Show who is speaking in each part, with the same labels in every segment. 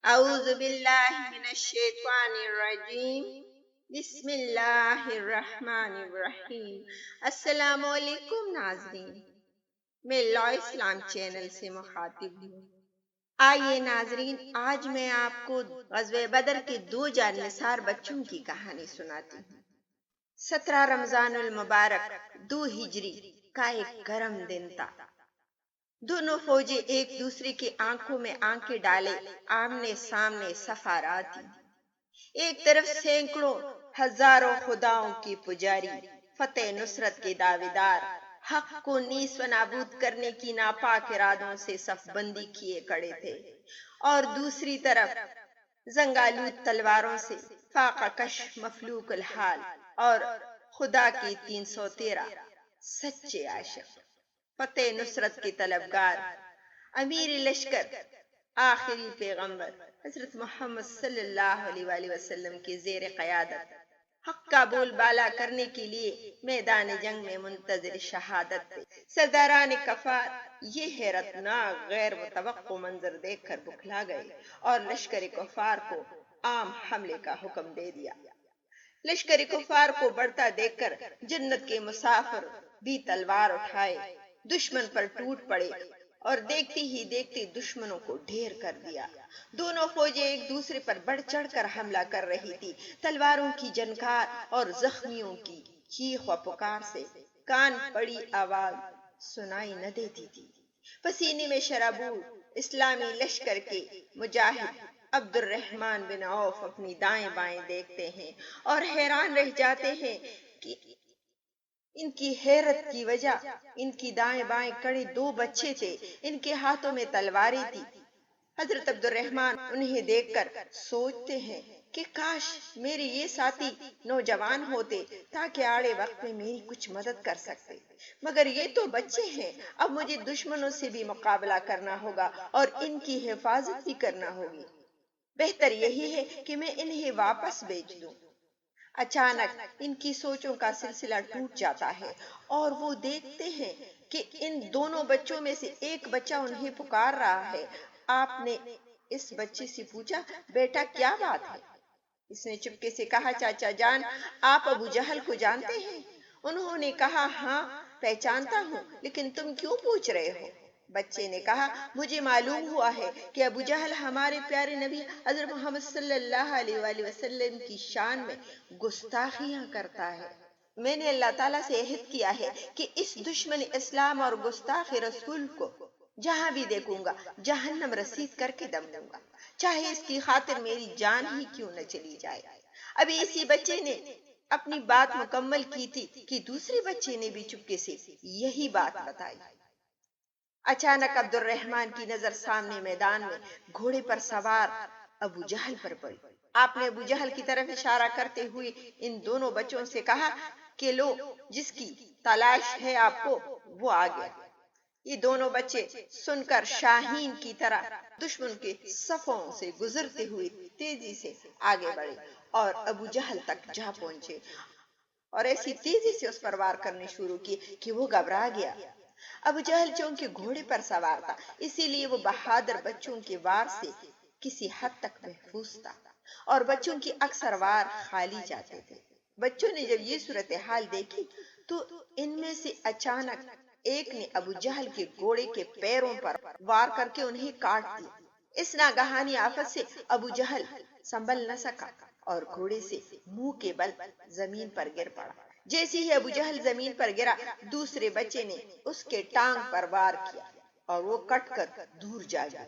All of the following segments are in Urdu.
Speaker 1: اعوذ باللہ من الشیطان الرجیم بسم اللہ الرحمن الرحیم۔ السلام علیکم ناظرین، میں لا اسلام چینل سے مخاطب ہوں۔ آئیے ناظرین، آج میں آپ کو غزوہ بدر کے دو جان نثار بچوں کی کہانی سناتی ہوں۔ 17 رمضان المبارک 2 ہجری کا ایک گرم دن تھا۔ دونوں فوجیں ایک دوسرے کی آنکھوں میں آنکھیں ڈالے آمنے سامنے سفارا تھی۔ ایک طرف سینکڑوں ہزاروں خداؤں کی پجاری، فتح نصرت کے دعوے دار، حق کو نیست و نابود کرنے کی ناپاک ارادوں سے صف بندی کیے کھڑے تھے، اور دوسری طرف زنگالود تلواروں سے فاقہ کش مفلوک الحال اور خدا کی 313 سچے عاشق، فتح نصرت کے طلبگار، امیر لشکر، آخری پیغمبر حضرت محمد صلی اللہ علیہ وآلہ وسلم کے زیر قیادت حق کا بول بالا کرنے کے لیے میدان جنگ میں منتظر شہادت تھے۔ سرداران کفار یہ حیرتناک غیر متوقع منظر دیکھ کر بکھلا گئے اور لشکر کفار کو عام حملے کا حکم دے دیا۔ لشکر کفار کو بڑھتا دیکھ کر جنت کے مسافر بھی تلوار اٹھائے دشمن پر ٹوٹ پڑے اور دیکھتی ہی دیکھتی دشمنوں کو ڈھیر کر دیا۔ دونوں فوجیں ایک دوسرے پر بڑھ چڑھ کر حملہ کر رہی تھی۔ تلواروں کی جھنکار اور زخمیوں کی چیخ و پکار سے کان پڑی آواز سنائی نہ دیتی تھی۔ پسینے میں شرابور اسلامی لشکر کے مجاہد عبد الرحمن بن عوف اپنی دائیں بائیں دیکھتے ہیں اور حیران رہ جاتے ہیں کہ ان کی حیرت کی وجہ ان کی دائیں بائیں کڑے دو بچے تھے، ان کے ہاتھوں میں تلواریں تھی۔ حضرت عبد الرحمن انہیں دیکھ کر سوچتے ہیں کہ کاش میرے یہ ساتھی نوجوان ہوتے تاکہ آڑے وقت میں میری کچھ مدد کر سکتے، مگر یہ تو بچے ہیں، اب مجھے دشمنوں سے بھی مقابلہ کرنا ہوگا اور ان کی حفاظت بھی کرنا ہوگی۔ بہتر یہی ہے کہ میں انہیں واپس بھیج دوں۔ اچانک ان کی سوچوں کا سلسلہ ٹوٹ جاتا ہے اور وہ دیکھتے ہیں کہ ان دونوں بچوں میں سے ایک بچہ انہیں پکار رہا ہے۔ آپ نے اس بچے سے پوچھا، بیٹا کیا بات ہے؟ اس نے چپکے سے کہا، چاچا جان آپ ابو جہل کو جانتے ہیں؟ انہوں نے کہا، ہاں پہچانتا ہوں، لیکن تم کیوں پوچھ رہے ہو؟ بچے نے کہا، مجھے معلوم ہوا ہے کہ ابو جہل ہمارے پیارے نبی حضرت محمد صلی اللہ علیہ وآلہ وسلم کی شان میں گستاخیاں کرتا ہے۔ میں نے اللہ تعالیٰ سے عہد کیا ہے کہ اس دشمن اسلام اور گستاخ رسول کو جہاں بھی دیکھوں گا جہنم رسید کر کے دم دوں گا، چاہے اس کی خاطر میری جان ہی کیوں نہ چلی جائے۔ ابھی اسی بچے نے اپنی بات مکمل کی تھی کہ دوسرے بچے نے بھی چپکے سے یہی بات بتائی۔ اچانک عبد الرحمن کی نظر سامنے میدان میں گھوڑے پر سوار ابو جہل پر پڑی۔ آپ نے ابو جہل کی طرف اشارہ کرتے ہوئے ان دونوں بچوں سے کہا کہ لو، جس کی تلاش ہے آپ کو وہ آ گیا۔ یہ دونوں بچے سن کر شاہین کی طرح دشمن کے صفوں سے گزرتے ہوئے تیزی سے آگے بڑھے اور ابو جہل تک جا پہنچے اور ایسی تیزی سے اس پر وار کرنے شروع کیے کہ وہ گھبرا گیا۔ ابو جہل چونکہ گھوڑے پر سوار تھا، اسی لیے وہ بہادر بچوں کے وار سے کسی حد تک محفوظ تھا اور بچوں کی اکثر وار خالی جاتے تھے۔ بچوں نے جب یہ صورتحال دیکھی تو ان میں سے اچانک ایک نے ابو جہل کے گھوڑے کے پیروں پر وار کر کے انہیں کاٹ دیا۔ اس ناگہانی آفت سے ابو جہل سنبھل نہ سکا اور گھوڑے سے منہ کے بل زمین پر گر پڑا۔ جیسے ہی ابو جہل زمین پر گرا، دوسرے بچے نے اس کے ٹانگ پر وار کیا اور وہ کٹ کر دور جا گیا۔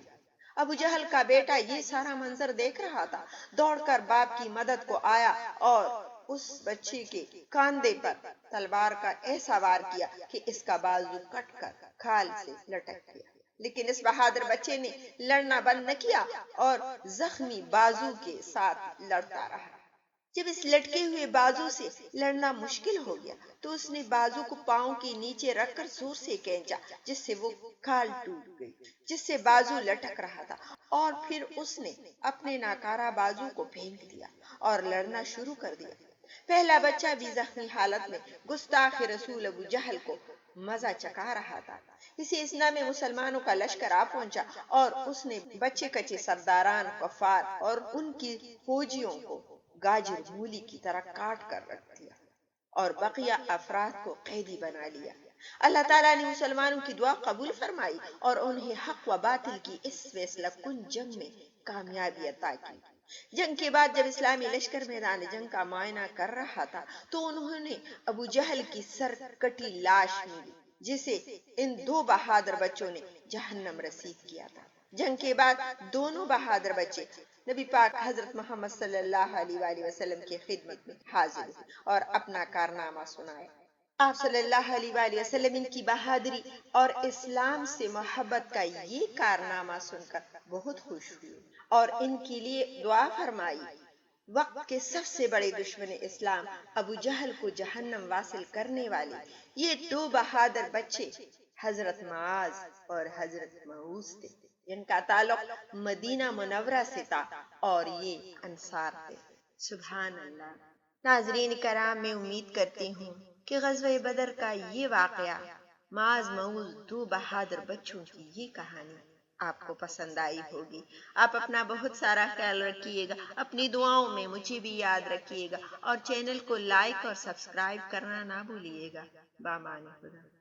Speaker 1: ابو جہل کا بیٹا یہ سارا منظر دیکھ رہا تھا، دوڑ کر باپ کی مدد کو آیا اور اس بچے کے کاندھے پر تلوار کا ایسا وار کیا کہ اس کا بازو کٹ کر کھال سے لٹک گیا، لیکن اس بہادر بچے نے لڑنا بند نہ کیا اور زخمی بازو کے ساتھ لڑتا رہا۔ جب اس لٹکے ہوئے بازو سے لڑنا مشکل ہو گیا تو اس نے بازو کو پاؤں کے نیچے رکھ کر زور سے کھینچا، جس سے وہ کھال ٹوٹ گئی جس سے بازو لٹک رہا تھا، اور پھر اس نے اپنے ناکارہ بازو کو پھینک دیا اور لڑنا شروع کر دیا۔ پہلا بچہ بھی زخمی حالت میں گستاخ رسول ابو جہل کو مزہ چکھا رہا تھا۔ اسی اثنا میں مسلمانوں کا لشکر آ پہنچا اور اس نے بچے کچے سرداران کفار اور ان کی فوجیوں کو گاجر مولی کی طرح کاٹ کر رکھ دیا اور بقیہ افراد کو قیدی بنا لیا۔ اللہ تعالیٰ نے مسلمانوں کی دعا قبول فرمائی اور انہیں حق و باطل کی اس فیصلہ کن جنگ میں کامیابی عطا کی۔ جنگ کے بعد جب اسلامی لشکر میدان جنگ کا معائنہ کر رہا تھا تو انہوں نے ابو جہل کی سر کٹی لاش ملی جسے ان دو بہادر بچوں نے جہنم رسید کیا تھا۔ جنگ کے بعد دونوں بہادر بچے نبی پاک حضرت محمد صلی اللہ علیہ وآلہ وسلم کی خدمت میں حاضر ہوئے اور اپنا کارنامہ سنایا۔ آپ صلی اللہ علیہ وآلہ وسلم ان کی بہادری اور اسلام سے محبت کا یہ کارنامہ سن کر بہت خوش ہوئے اور ان کے لیے دعا فرمائی۔ وقت کے سب سے بڑے دشمن اسلام ابو جہل کو جہنم واصل کرنے والے یہ دو بہادر بچے حضرت معاذ اور حضرت معوذ تھے، جن کا تعلق مدینہ منورہ سے تھا اور یہ انصار تھے۔ سبحان اللہ۔ ناظرین کرام، میں امید کرتی ہوں کہ غزوہ بدر کا یہ واقعہ، معاذ معوذ دو بہادر بچوں کی یہ کہانی آپ کو پسند آئی ہوگی۔ آپ اپنا بہت سارا خیال رکھیے گا، اپنی دعاؤں میں مجھے بھی یاد رکھیے گا اور چینل کو لائک اور سبسکرائب کرنا نہ بھولیے گا۔ بامان خدا۔